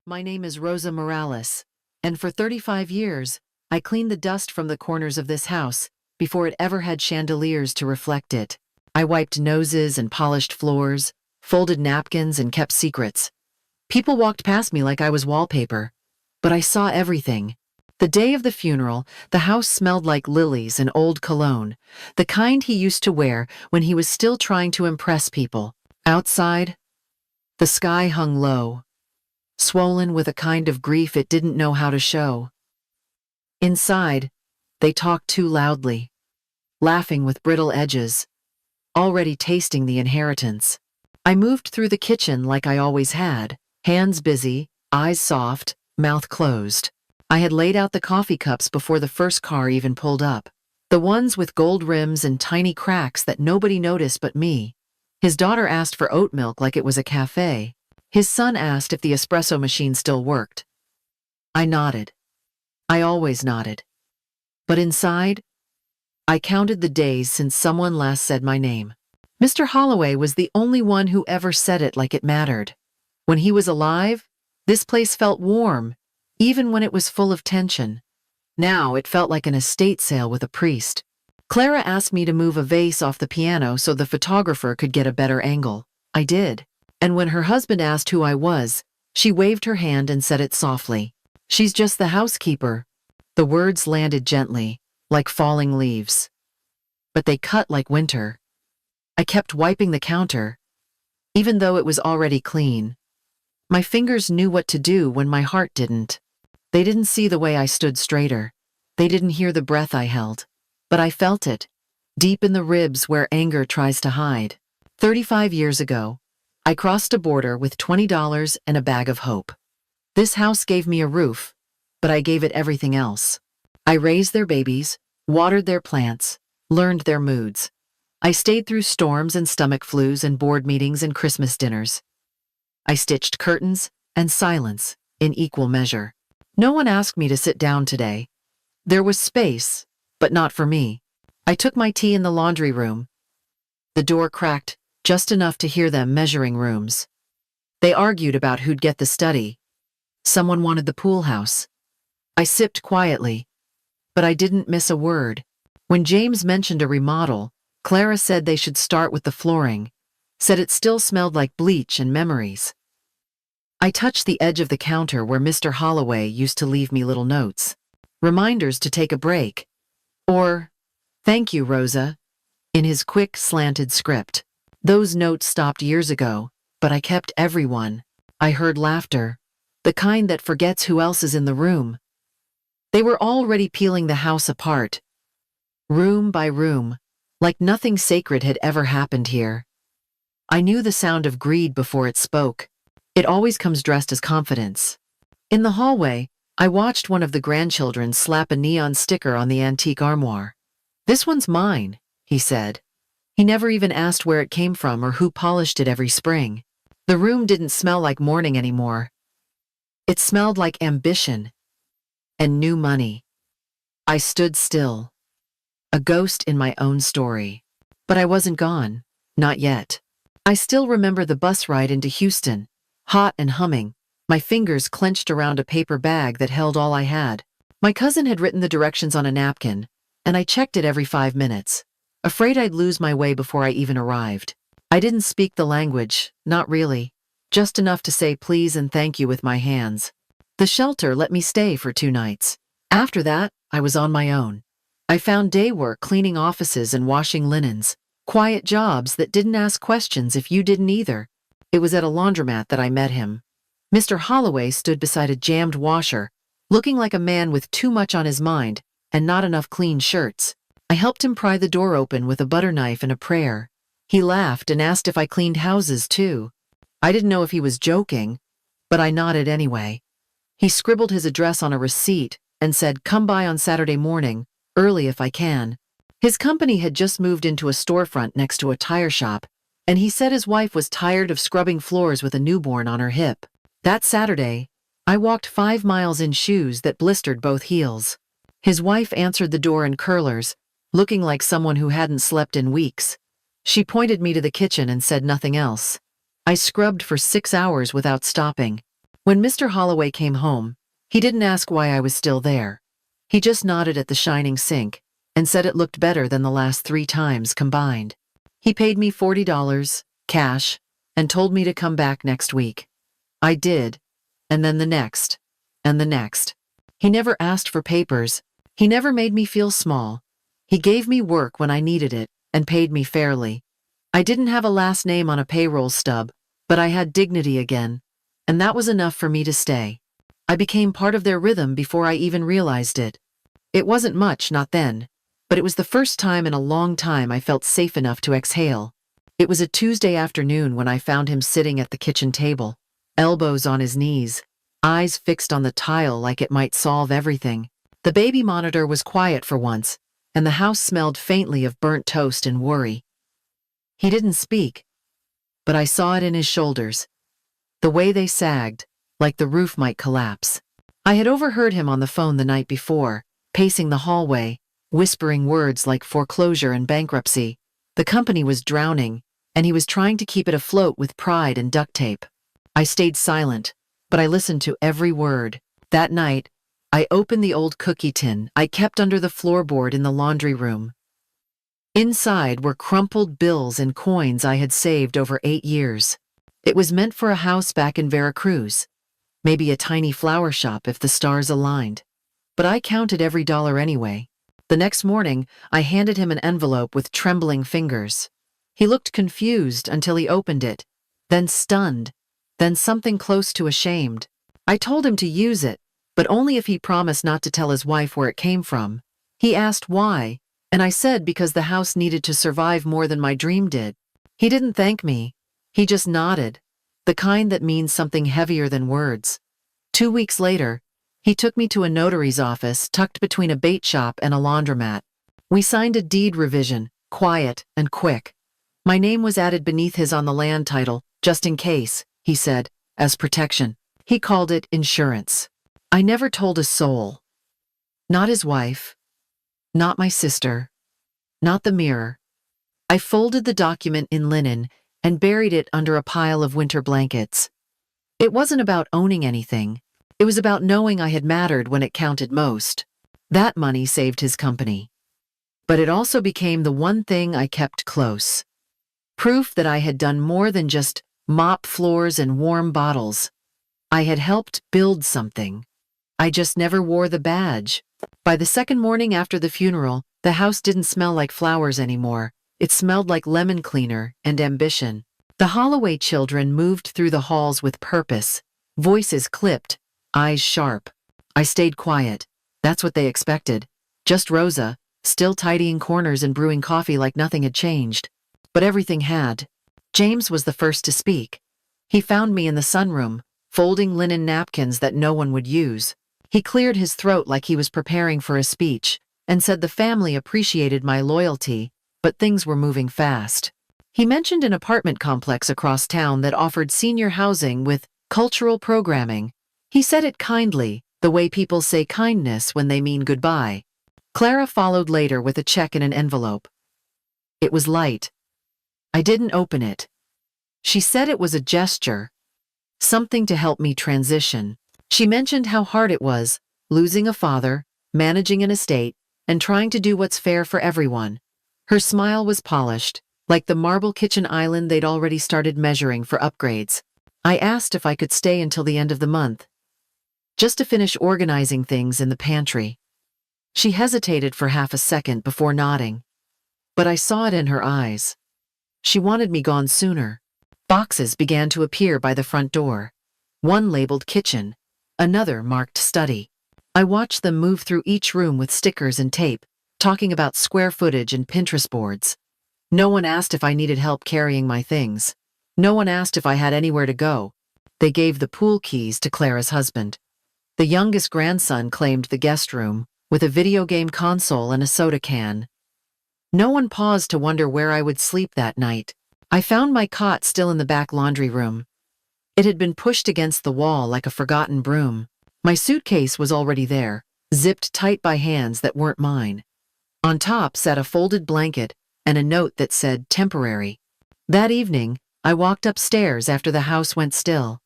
My name is Rosa Morales, and for 35 years, I cleaned the dust from the corners of this house before it ever had chandeliers to reflect it. I wiped noses and polished floors, folded napkins and kept secrets. People walked past me like I was wallpaper, but I saw everything. The day of the funeral, the house smelled like lilies and old cologne, the kind he used to wear when he was still trying to impress people. Outside, the sky hung low, swollen with a kind of grief it didn't know how to show. Inside, they talked too loudly, laughing with brittle edges, already tasting the inheritance. I moved through the kitchen like I always had, hands busy, eyes soft, mouth closed. I had laid out the coffee cups before the first car even pulled up. The ones with gold rims and tiny cracks that nobody noticed but me. His daughter asked for oat milk like it was a cafe. His son asked if the espresso machine still worked. I nodded. I always nodded. But inside, I counted the days since someone last said my name. Mr. Holloway was the only one who ever said it like it mattered. When he was alive, this place felt warm, even when it was full of tension. Now it felt like an estate sale with a priest. Clara asked me to move a vase off the piano so the photographer could get a better angle. I did. And when her husband asked who I was, she waved her hand and said it softly. "She's just the housekeeper." The words landed gently, like falling leaves. But they cut like winter. I kept wiping the counter, even though it was already clean. My fingers knew what to do when my heart didn't. They didn't see the way I stood straighter. They didn't hear the breath I held. But I felt it, deep in the ribs where anger tries to hide. 35 years ago, I crossed a border with $20 and a bag of hope. This house gave me a roof, but I gave it everything else. I raised their babies, watered their plants, learned their moods. I stayed through storms and stomach flus and board meetings and Christmas dinners. I stitched curtains and silence in equal measure. No one asked me to sit down today. There was space, but not for me. I took my tea in the laundry room. The door cracked just enough to hear them measuring rooms. They argued about who'd get the study. Someone wanted the pool house. I sipped quietly, but I didn't miss a word. When James mentioned a remodel, Clara said they should start with the flooring, said it still smelled like bleach and memories. I touched the edge of the counter where Mr. Holloway used to leave me little notes. Reminders to take a break. Or, "Thank you, Rosa," in his quick, slanted script. Those notes stopped years ago, but I kept every one. I heard laughter, the kind that forgets who else is in the room. They were already peeling the house apart, room by room, like nothing sacred had ever happened here. I knew the sound of greed before it spoke. It always comes dressed as confidence. In the hallway, I watched one of the grandchildren slap a neon sticker on the antique armoire. "This one's mine," he said. He never even asked where it came from or who polished it every spring. The room didn't smell like morning anymore. It smelled like ambition and new money. I stood still, a ghost in my own story. But I wasn't gone, not yet. I still remember the bus ride into Houston, hot and humming, my fingers clenched around a paper bag that held all I had. My cousin had written the directions on a napkin, and I checked it every 5 minutes, afraid I'd lose my way before I even arrived. I didn't speak the language, not really, just enough to say please and thank you with my hands. The shelter let me stay for 2 nights. After that, I was on my own. I found day work cleaning offices and washing linens, quiet jobs that didn't ask questions if you didn't either. It was at a laundromat that I met him. Mr. Holloway stood beside a jammed washer, looking like a man with too much on his mind and not enough clean shirts. I helped him pry the door open with a butter knife and a prayer. He laughed and asked if I cleaned houses too. I didn't know if he was joking, but I nodded anyway. He scribbled his address on a receipt and said, "Come by on Saturday morning, early if I can." His company had just moved into a storefront next to a tire shop, and he said his wife was tired of scrubbing floors with a newborn on her hip. That Saturday, I walked 5 miles in shoes that blistered both heels. His wife answered the door in curlers, looking like someone who hadn't slept in weeks. She pointed me to the kitchen and said nothing else. I scrubbed for 6 hours without stopping. When Mr. Holloway came home, he didn't ask why I was still there. He just nodded at the shining sink and said it looked better than the last 3 times combined. He paid me $40, cash, and told me to come back next week. I did, and then the next, and the next. He never asked for papers. He never made me feel small. He gave me work when I needed it and paid me fairly. I didn't have a last name on a payroll stub, but I had dignity again, and that was enough for me to stay. I became part of their rhythm before I even realized it. It wasn't much, not then, but it was the first time in a long time I felt safe enough to exhale. It was a Tuesday afternoon when I found him sitting at the kitchen table, elbows on his knees, eyes fixed on the tile like it might solve everything. The baby monitor was quiet for once, and the house smelled faintly of burnt toast and worry. He didn't speak, but I saw it in his shoulders, the way they sagged, like the roof might collapse. I had overheard him on the phone the night before, pacing the hallway, whispering words like foreclosure and bankruptcy. The company was drowning, and he was trying to keep it afloat with pride and duct tape. I stayed silent, but I listened to every word. That night, I opened the old cookie tin I kept under the floorboard in the laundry room. Inside were crumpled bills and coins I had saved over 8 years. It was meant for a house back in Veracruz, maybe a tiny flower shop if the stars aligned. But I counted every dollar anyway. The next morning, I handed him an envelope with trembling fingers. He looked confused until he opened it, then stunned, then something close to ashamed. I told him to use it, but only if he promised not to tell his wife where it came from. He asked why, and I said because the house needed to survive more than my dream did. He didn't thank me. He just nodded, the kind that means something heavier than words. 2 weeks later, he took me to a notary's office tucked between a bait shop and a laundromat. We signed a deed revision, quiet and quick. My name was added beneath his on the land title, just in case, he said, as protection. He called it insurance. I never told a soul. Not his wife. Not my sister. Not the mirror. I folded the document in linen and buried it under a pile of winter blankets. It wasn't about owning anything. It was about knowing I had mattered when it counted most. That money saved his company. But it also became the one thing I kept close. Proof that I had done more than just mop floors and warm bottles. I had helped build something. I just never wore the badge. By the second morning after the funeral, the house didn't smell like flowers anymore. It smelled like lemon cleaner and ambition. The Holloway children moved through the halls with purpose, voices clipped, eyes sharp. I stayed quiet. That's what they expected. Just Rosa, still tidying corners and brewing coffee like nothing had changed. But everything had. James was the first to speak. He found me in the sunroom, folding linen napkins that no one would use. He cleared his throat like he was preparing for a speech, and said the family appreciated my loyalty, but things were moving fast. He mentioned an apartment complex across town that offered senior housing with cultural programming. He said it kindly, the way people say kindness when they mean goodbye. Clara followed later with a check in an envelope. It was light. I didn't open it. She said it was a gesture, something to help me transition. She mentioned how hard it was, losing a father, managing an estate, and trying to do what's fair for everyone. Her smile was polished, like the marble kitchen island they'd already started measuring for upgrades. I asked if I could stay until the end of the month, just to finish organizing things in the pantry. She hesitated for half a second before nodding, but I saw it in her eyes. She wanted me gone sooner. Boxes began to appear by the front door. One labeled kitchen, another marked study. I watched them move through each room with stickers and tape, talking about square footage and Pinterest boards. No one asked if I needed help carrying my things. No one asked if I had anywhere to go. They gave the pool keys to Clara's husband. The youngest grandson claimed the guest room, with a video game console and a soda can. No one paused to wonder where I would sleep that night. I found my cot still in the back laundry room. It had been pushed against the wall like a forgotten broom. My suitcase was already there, zipped tight by hands that weren't mine. On top sat a folded blanket and a note that said temporary. That evening, I walked upstairs after the house went still.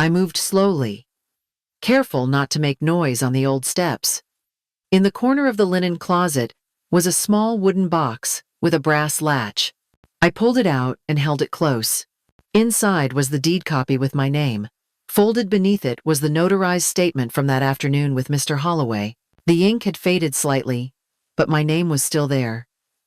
I moved slowly, careful not to make noise on the old steps. In the corner of the linen closet was a small wooden box with a brass latch. I pulled it out and held it close. Inside was the deed copy with my name. Folded beneath it was the notarized statement from that afternoon with Mr. Holloway. The ink had faded slightly, but my name was still there.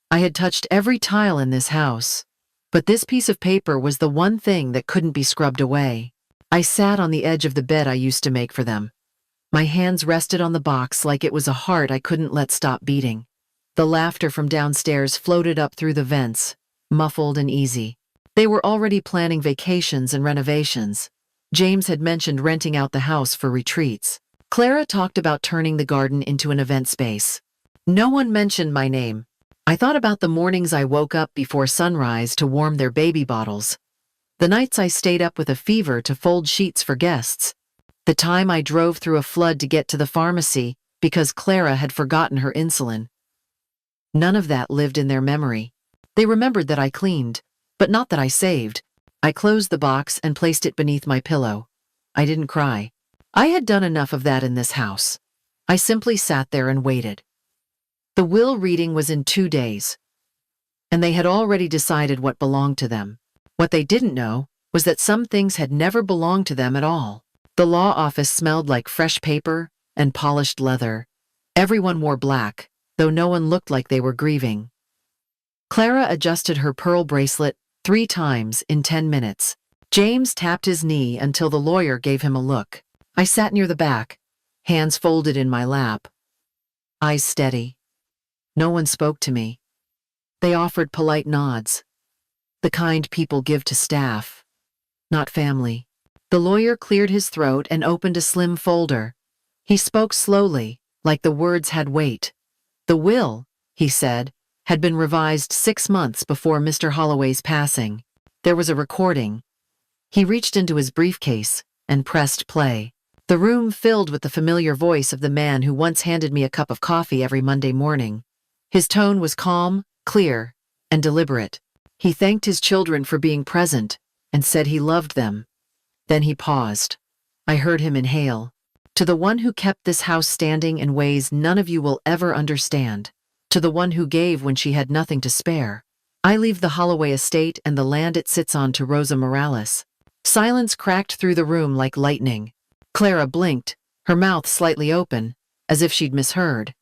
I had touched every tile in this house, but this piece of paper was the one thing that couldn't be scrubbed away. I sat on the edge of the bed I used to make for them. My hands rested on the box like it was a heart I couldn't let stop beating. The laughter from downstairs floated up through the vents, muffled and easy. They were already planning vacations and renovations. James had mentioned renting out the house for retreats. Clara talked about turning the garden into an event space. No one mentioned my name. I thought about the mornings I woke up before sunrise to warm their baby bottles, the nights I stayed up with a fever to fold sheets for guests, the time I drove through a flood to get to the pharmacy because Clara had forgotten her insulin. None of that lived in their memory. They remembered that I cleaned, but not that I saved. I closed the box and placed it beneath my pillow. I didn't cry. I had done enough of that in this house. I simply sat there and waited. The will reading was in 2 days, and they had already decided what belonged to them. What they didn't know was that some things had never belonged to them at all. The law office smelled like fresh paper and polished leather. Everyone wore black, though no one looked like they were grieving. Clara adjusted her pearl bracelet 3 times in 10 minutes. James tapped his knee until the lawyer gave him a look. I sat near the back, hands folded in my lap, eyes steady. No one spoke to me. They offered polite nods, the kind people give to staff, not family. The lawyer cleared his throat and opened a slim folder. He spoke slowly, like the words had weight. The will, he said, had been revised 6 months before Mr. Holloway's passing. There was a recording. He reached into his briefcase and pressed play. The room filled with the familiar voice of the man who once handed me a cup of coffee every Monday morning. His tone was calm, clear, and deliberate. He thanked his children for being present and said he loved them. Then he paused. I heard him inhale. To the one who kept this house standing in ways none of you will ever understand. To the one who gave when she had nothing to spare. I leave the Holloway estate and the land it sits on to Rosa Morales. Silence cracked through the room like lightning. Clara blinked, her mouth slightly open, as if she'd misheard.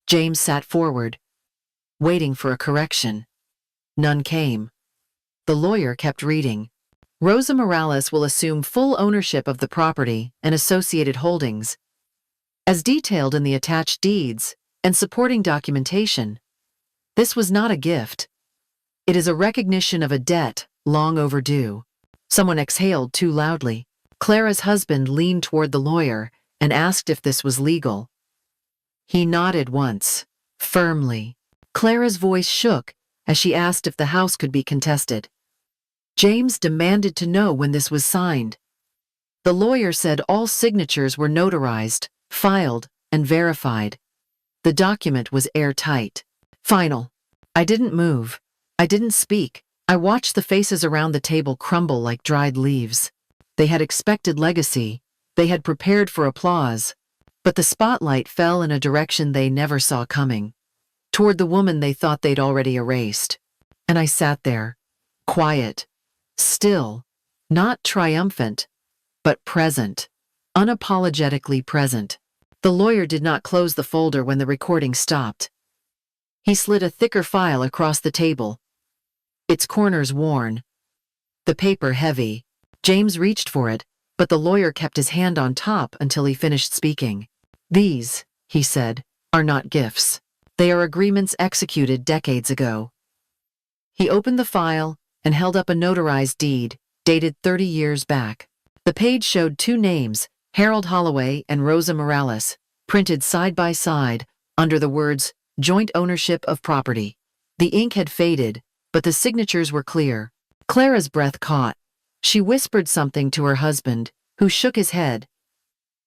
James sat forward, waiting for a correction. None came. The lawyer kept reading. Rosa Morales will assume full ownership of the property and associated holdings, as detailed in the attached deeds and supporting documentation. This was not a gift. It is a recognition of a debt long overdue. Someone exhaled too loudly. Clara's husband leaned toward the lawyer and asked if this was legal. He nodded once, firmly. Clara's voice shook as she asked if the house could be contested. James demanded to know when this was signed. The lawyer said all signatures were notarized, filed, and verified. The document was airtight. Final. I didn't move. I didn't speak. I watched the faces around the table crumble like dried leaves. They had expected legacy. They had prepared for applause. But the spotlight fell in a direction they never saw coming, toward the woman they thought they'd already erased. And I sat there, quiet, still, not triumphant, but present, unapologetically present. The lawyer did not close the folder when the recording stopped. He slid a thicker file across the table, its corners worn, the paper heavy. James reached for it, but the lawyer kept his hand on top until he finished speaking. These, he said, are not gifts. They are agreements executed decades ago. He opened the file and held up a notarized deed, dated 30 years back. The page showed 2 names, Harold Holloway and Rosa Morales, printed side by side under the words, joint ownership of property. The ink had faded, but the signatures were clear. Clara's breath caught. She whispered something to her husband, who shook his head.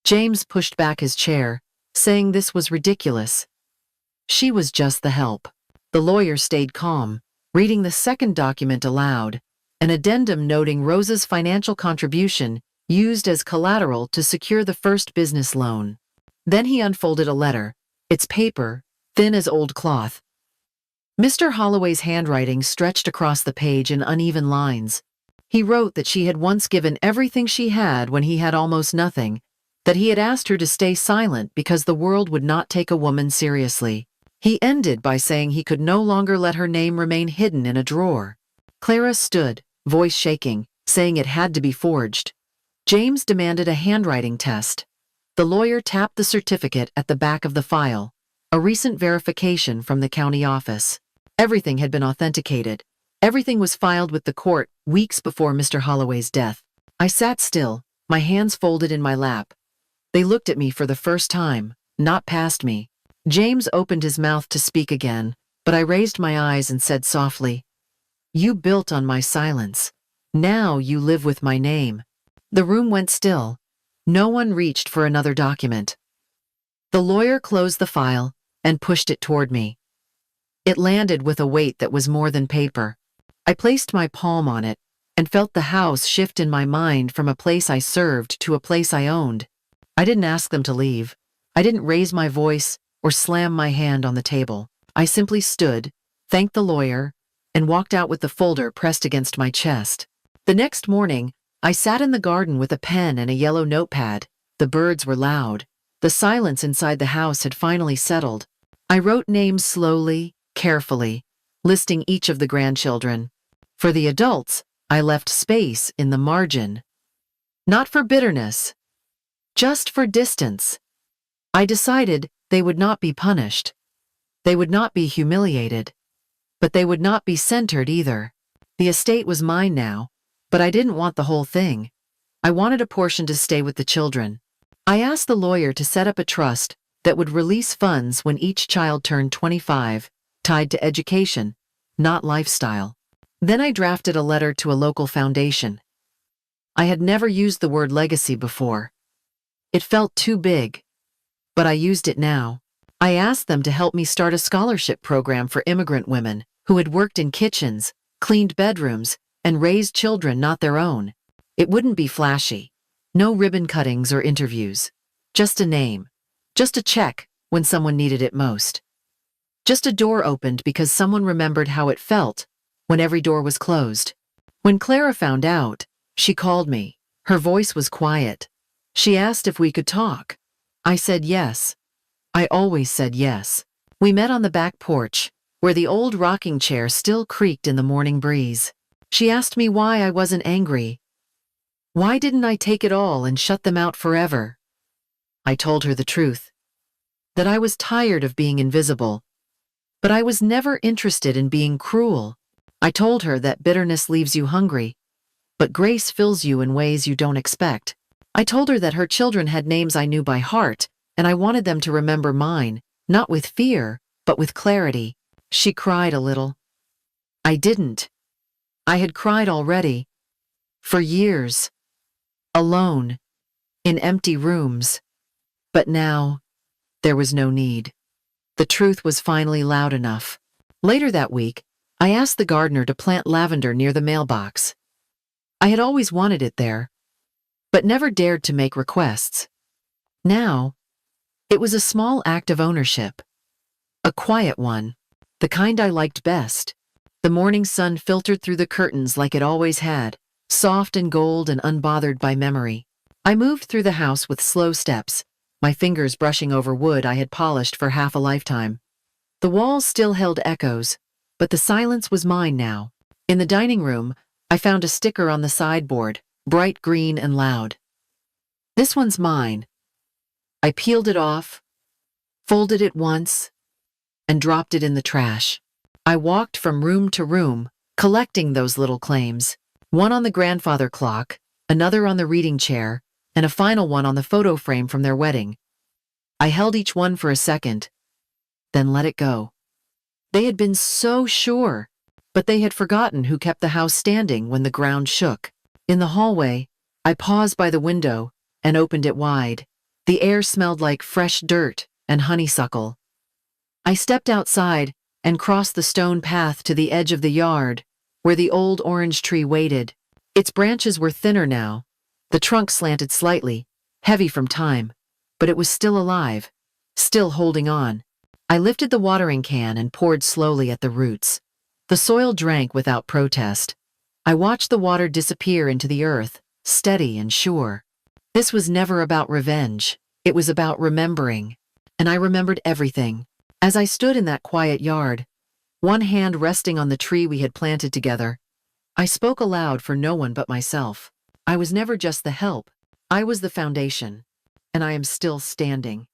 James pushed back his chair, saying this was ridiculous. She was just the help. The lawyer stayed calm, reading the second document aloud, an addendum noting Rosa's financial contribution used as collateral to secure the first business loan. Then he unfolded a letter, its paper, thin as old cloth. Mr. Holloway's handwriting stretched across the page in uneven lines. He wrote that she had once given everything she had when he had almost nothing, that he had asked her to stay silent because the world would not take a woman seriously. He ended by saying he could no longer let her name remain hidden in a drawer. Clara stood, voice shaking, saying it had to be forged. James demanded a handwriting test. The lawyer tapped the certificate at the back of the file, a recent verification from the county office. Everything had been authenticated. Everything was filed with the court weeks before Mr. Holloway's death. I sat still, my hands folded in my lap. They looked at me for the first time, not past me. James opened his mouth to speak again, but I raised my eyes and said softly, "You built on my silence. Now you live with my name." The room went still. No one reached for another document. The lawyer closed the file and pushed it toward me. It landed with a weight that was more than paper. I placed my palm on it and felt the house shift in my mind from a place I served to a place I owned. I didn't ask them to leave. I didn't raise my voice or slam my hand on the table. I simply stood, thanked the lawyer, and walked out with the folder pressed against my chest. The next morning, I sat in the garden with a pen and a yellow notepad. The birds were loud. The silence inside the house had finally settled. I wrote names slowly, carefully, listing each of the grandchildren. For the adults, I left space in the margin. Not for bitterness, just for distance. I decided they would not be punished. They would not be humiliated. But they would not be centered either. The estate was mine now, but I didn't want the whole thing. I wanted a portion to stay with the children. I asked the lawyer to set up a trust that would release funds when each child turned 25, tied to education, not lifestyle. Then I drafted a letter to a local foundation. I had never used the word legacy before. It felt too big, but I used it now. I asked them to help me start a scholarship program for immigrant women who had worked in kitchens, cleaned bedrooms, and raised children not their own. It wouldn't be flashy. No ribbon cuttings or interviews. Just a name. Just a check when someone needed it most. Just a door opened because someone remembered how it felt when every door was closed. When Clara found out, she called me. Her voice was quiet. She asked if we could talk. I said yes. I always said yes. We met on the back porch, where the old rocking chair still creaked in the morning breeze. She asked me why I wasn't angry. Why didn't I take it all and shut them out forever? I told her the truth. That I was tired of being invisible. But I was never interested in being cruel. I told her that bitterness leaves you hungry, but grace fills you in ways you don't expect. I told her that her children had names I knew by heart, and I wanted them to remember mine, not with fear, but with clarity. She cried a little. I didn't. I had cried already. For years. Alone. In empty rooms. But now, there was no need. The truth was finally loud enough. Later that week, I asked the gardener to plant lavender near the mailbox. I had always wanted it there, but never dared to make requests. Now, it was a small act of ownership. A quiet one, the kind I liked best. The morning sun filtered through the curtains like it always had, soft and gold and unbothered by memory. I moved through the house with slow steps, my fingers brushing over wood I had polished for half a lifetime. The walls still held echoes, but the silence was mine now. In the dining room, I found a sticker on the sideboard, bright green and loud. This one's mine. I peeled it off, folded it once, and dropped it in the trash. I walked from room to room, collecting those little claims. One on the grandfather clock, another on the reading chair, and a final one on the photo frame from their wedding. I held each one for a second, then let it go. They had been so sure, but they had forgotten who kept the house standing when the ground shook. In the hallway, I paused by the window and opened it wide. The air smelled like fresh dirt and honeysuckle. I stepped outside and crossed the stone path to the edge of the yard, where the old orange tree waited. Its branches were thinner now, The trunk slanted slightly, heavy from time, but it was still alive, still holding on. I lifted the watering can and poured slowly at the roots. The soil drank without protest. I watched the water disappear into the earth, steady and sure. This was never about revenge. It was about remembering. And I remembered everything. As I stood in that quiet yard, one hand resting on the tree we had planted together, I spoke aloud for no one but myself. I was never just the help. I was the foundation. And I am still standing.